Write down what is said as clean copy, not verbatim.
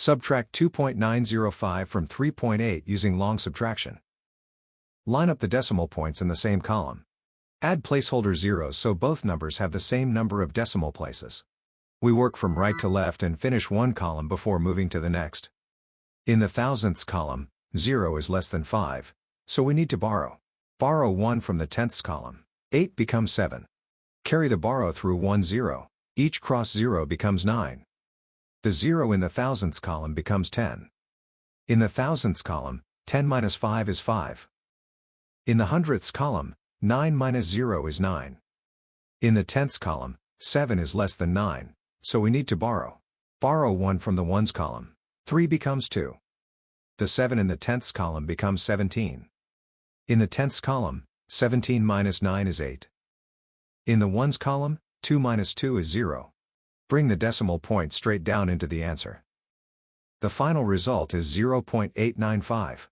Subtract 2.905 from 3.8 using long subtraction. Line up the decimal points in the same column. Add placeholder zeros so both numbers have the same number of decimal places. We work from right to left and finish one column before moving to the next. In the thousandths column, 0 is less than 5, so we need to borrow. Borrow 1 from the tenths column. 8 becomes 7. Carry the borrow through 1 0. Each cross 0 becomes 9. The 0 in the thousandths column becomes 10. In the thousandths column, 10 minus 5 is 5. In the hundredths column, 9 minus 0 is 9. In the tenths column, 7 is less than 9, so we need to borrow. Borrow 1 from the ones column. 3 becomes 2. The 7 in the tenths column becomes 17. In the tenths column, 17 minus 9 is 8. In the ones column, 2 minus 2 is 0. Bring the decimal point straight down into the answer. The final result is 0.895.